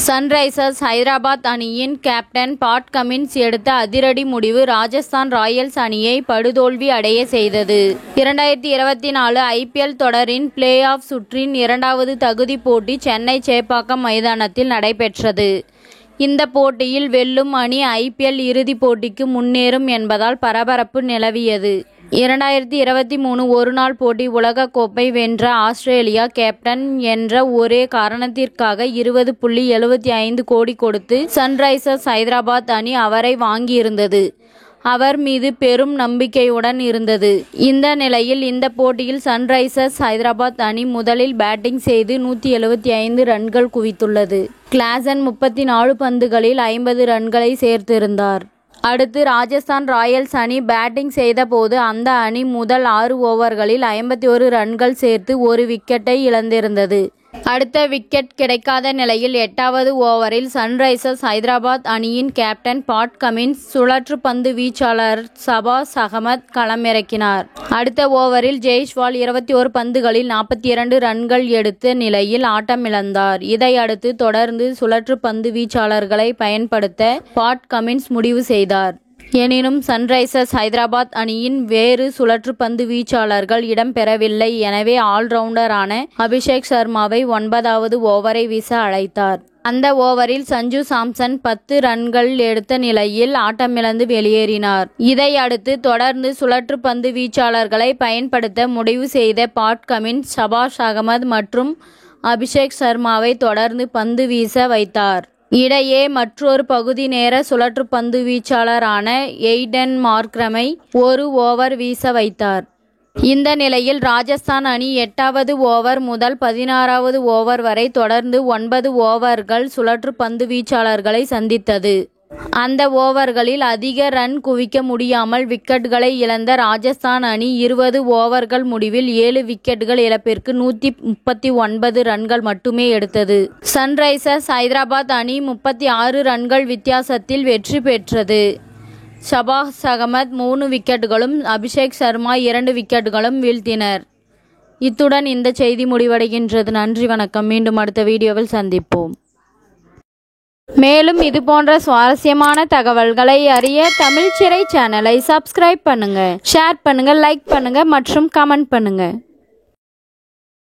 Sunrisers Hyderabad அணியின் captain பாட் Cummins எடுத்த அதிரடி முடிவு ராஜஸ்தான் ராயல்ஸ் அணியை படுதோல்வி அடைய செய்தது. 2024 IPL தொடரின் பிளே ஆஃப் சுற்றின் இரண்டாவது தகுதிப் போட்டி சென்னை சேப்பாக்கம் மைதானத்தில் நடைபெற்றது. இந்த போட்டியில் வெல்லும் அணி IPL இறுதிப் போட்டிக்கு முன்னேறும் என்பதால் பரபரப்பு நிலவியது. 2023 ஒருநாள் போட்டி உலகக் கோப்பை வென்ற ஆஸ்திரேலியா கேப்டன் என்ற ஒரே காரணத்திற்காக 20.75 கோடி கொடுத்து சன்ரைசர்ஸ் ஹைதராபாத் அணி அவரை வாங்கியிருந்தது. அவர் மீது பெரும் நம்பிக்கையுடன் இருந்தது. இந்த நிலையில் இந்த போட்டியில் சன்ரைசர்ஸ் ஹைதராபாத் அணி முதலில் பேட்டிங் செய்து 175 ரன்கள் குவித்துள்ளது. கிளாசன் 34 பந்துகளில் 50 ரன்களை சேர்த்திருந்தார். அடுத்து ராஜஸ்தான் ராயல்ஸ் அணி பேட்டிங் செய்தபோது அந்த அணி முதல் 6 ஓவர்களில் 51 ரன்கள் சேர்த்து ஒரு விக்கெட்டை இழந்திருந்தது. அடுத்த விக்கெட் கிடைக்காத நிலையில் 8வது ஓவரில் சன்ரைசர்ஸ் ஹைதராபாத் அணியின் கேப்டன் பாட் கமின்ஸ் சுழற்று பந்து வீச்சாளர் ஷபாஸ் அகமது களமிறக்கினார். அடுத்த ஓவரில் ஜெய்ஸ்வால் 21 பந்துகளில் 42 ரன்கள் எடுத்த நிலையில் ஆட்டமிழந்தார். இதையடுத்து தொடர்ந்து சுழற்று பந்து வீச்சாளர்களை பயன்படுத்த பாட் கமின்ஸ் முடிவு செய்தார். எனினும் சன்ரைசர்ஸ் ஹைதராபாத் அணியின் வேறு சுழற்று பந்து வீச்சாளர்கள் இடம்பெறவில்லை. எனவே ஆல்ரவுண்டரான அபிஷேக் சர்மாவை 9வது ஓவரை வீச அழைத்தார். அந்த ஓவரில் சஞ்சு சாம்சன் 10 ரன்கள் எடுத்த நிலையில் ஆட்டமிழந்து வெளியேறினார். இதையடுத்து தொடர்ந்து சுழற்று பந்து வீச்சாளர்களை பயன்படுத்த முடிவு செய்த பாட் கமின்ஸ் ஷபாஸ் அகமது மற்றும் அபிஷேக் சர்மாவை தொடர்ந்து பந்து வீச வைத்தார். இடையே மற்றொரு பகுதி நேர சுழற்று பந்து வீச்சாளரான எய்டன் மார்க்ரமை 1 ஓவர் வீச வைத்தார். இந்த நிலையில் ராஜஸ்தான் அணி 8வது ஓவர் முதல் 16வது ஓவர் வரை தொடர்ந்து 9 ஓவர்கள் சுழற்று பந்து வீச்சாளர்களை சந்தித்தது. அந்த ஓவர்களில் அதிக ரன் குவிக்க முடியாமல் விக்கெட்டுகளை இழந்த ராஜஸ்தான் அணி 20 ஓவர்கள் முடிவில் 7 விக்கெட்டுகள் இழப்பிற்கு 139 ரன்கள் மட்டுமே எடுத்தது. சன்ரைசர்ஸ் ஹைதராபாத் அணி 36 ரன்கள் வித்தியாசத்தில் வெற்றி பெற்றது. ஷபாஸ் அகமது 3 விக்கெட்டுகளும் அபிஷேக் சர்மா 2 விக்கெட்டுகளும் வீழ்த்தினர். இத்துடன் இந்த செய்தி முடிவடைகின்றது. நன்றி, வணக்கம். மீண்டும் அடுத்த வீடியோவில் சந்திப்போம். மேலும் இதுபோன்ற சுவாரஸ்யமான தகவல்களை அறிய தமிழ் சிறை சேனலை சப்ஸ்கிரைப் பண்ணுங்க, ஷேர் பண்ணுங்க, லைக் பண்ணுங்க மற்றும் கமெண்ட் பண்ணுங்க.